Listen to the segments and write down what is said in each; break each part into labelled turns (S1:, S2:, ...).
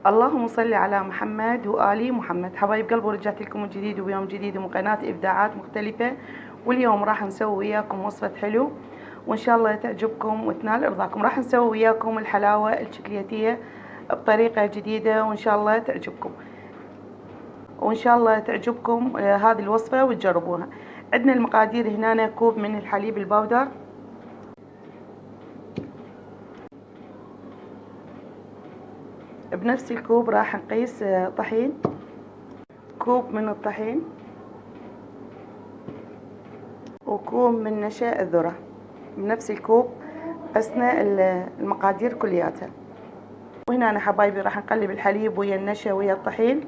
S1: اللهم صل على محمد وآل محمد. حبايب قلبي، ورجعت لكم من جديد وبيوم جديد ومن قناة إبداعات مختلفة، واليوم راح نسوي وياكم وصفة حلو وإن شاء الله تعجبكم وتنال إرضاكم. راح نسوي وياكم الحلاوة الشوكولاتية بطريقة جديدة وإن شاء الله تعجبكم، هذه الوصفة وتجربوها. عندنا المقادير هنا: كوب من الحليب البودر، بنفس الكوب راح نقيس طحين، كوب من الطحين، وكوب من نشا الذرة. بنفس الكوب قسنا المقادير كلياتها. وهنا أنا حبايبي راح نقلب الحليب ويا النشا ويا الطحين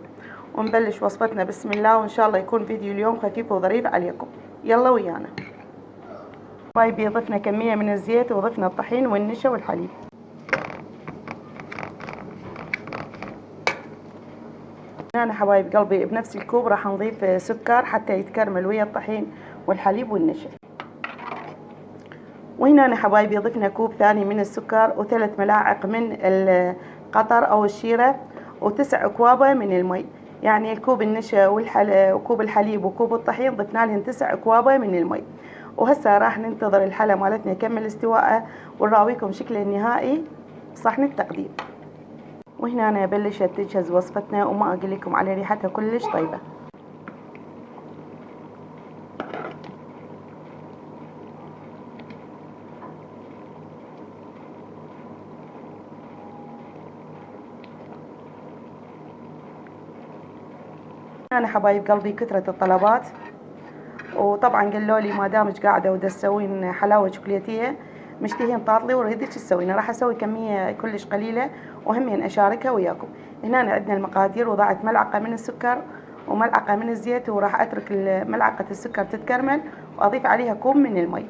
S1: ونبلش وصفتنا. بسم الله، وإن شاء الله يكون فيديو اليوم خفيف وظريف عليكم. يلا ويانا حبايبي. ضفنا كمية من الزيت وضفنا الطحين والنشا والحليب. هنا حبايب قلبي بنفس الكوب راح نضيف سكر حتى يتكرمل ويا الطحين والحليب والنشا. وهنا أنا حبايبي ضفنا كوب ثاني من السكر و3 ملاعق من القطر أو الشيرة و9 أكواب من المي. يعني الكوب النشا وكوب الحليب وكوب الطحين ضفنا لهم 9 أكواب من المي. وهسه راح ننتظر الحلا مالتنا يكمل استواءه ونراويكم شكله النهائي بصحن التقديم. وهنا أنا بلشت تجهز وصفتنا وما أقول لكم على ريحتها كلش طيبة. أنا حبايب قلبي كثرة الطلبات، وطبعا قالوا لي ما دامك قاعدة ودا تسوين حلاوة شوكولاتية مشتهين طاطلي وريدك تسوينها. راح اسوي كمية كلش قليلة وهمين اشاركها وياكم. هنا عندنا المقادير: وضعت ملعقة من السكر وملعقة من الزيت، وراح اترك ملعقة السكر تتكرمل واضيف عليها كوب من المي.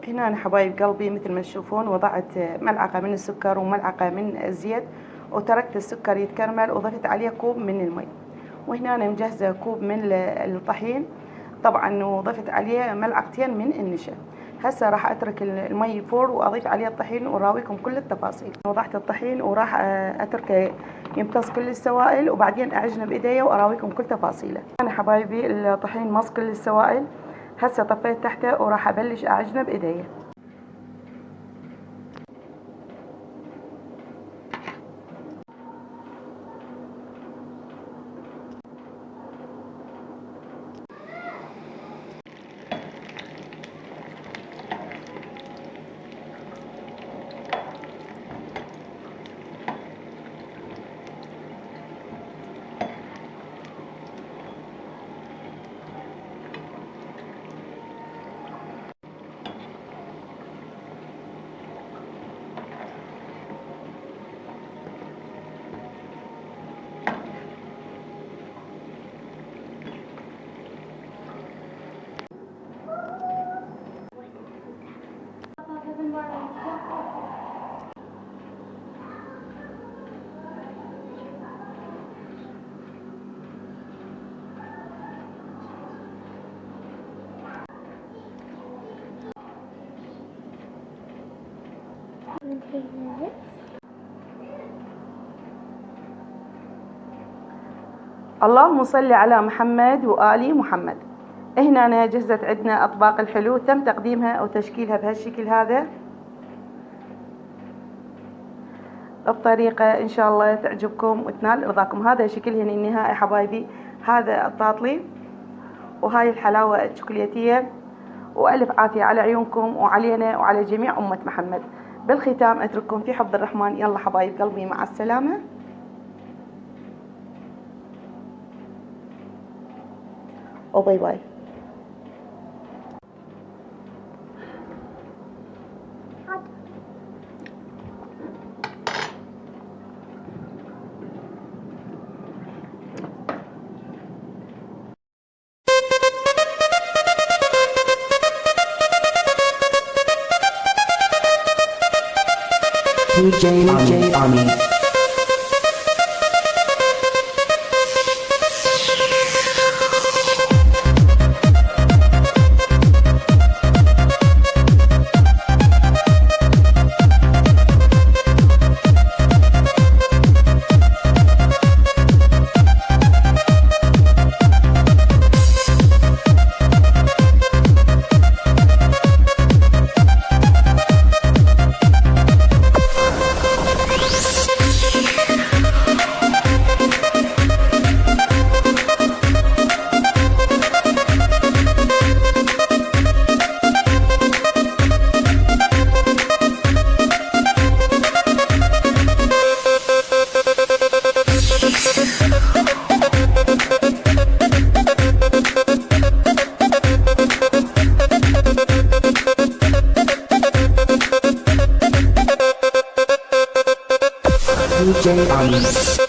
S1: هنا أنا حبايب قلبي مثل ما تشوفون وضعت ملعقة من السكر وملعقة من الزيت وتركت السكر يتكرمل وضفت عليه كوب من المي. وهنا أنا مجهزة كوب من الطحين طبعا وضفت عليه ملعقتين من النشا. هسه راح اترك المي يفور واضيف عليه الطحين وراويكم كل التفاصيل. وضعت الطحين وراح اتركه يمتص كل السوائل وبعدين اعجنه بايديا واراويكم كل تفاصيله. انا حبايبي الطحين مص كل السوائل. هسه طفيت تحته وراح ابلش اعجنه بايديا. اللهم صل على محمد وآل محمد. هنا أنا جهزت عندنا أطباق الحلو تم تقديمها وتشكيلها بهالشكل هذا بطريقة إن شاء الله تعجبكم وتنال رضاكم. هذا شكلهن النهائي حبايبي. هذا الطاطلي وهاي الحلاوة الشوكولاتية، وألف عافية على عيونكم وعلينا وعلى جميع أمة محمد. بالختام أترككم في حفظ الرحمن. يلا حبايب قلبي، مع السلامة وباي باي.
S2: DJ Ami. بيس.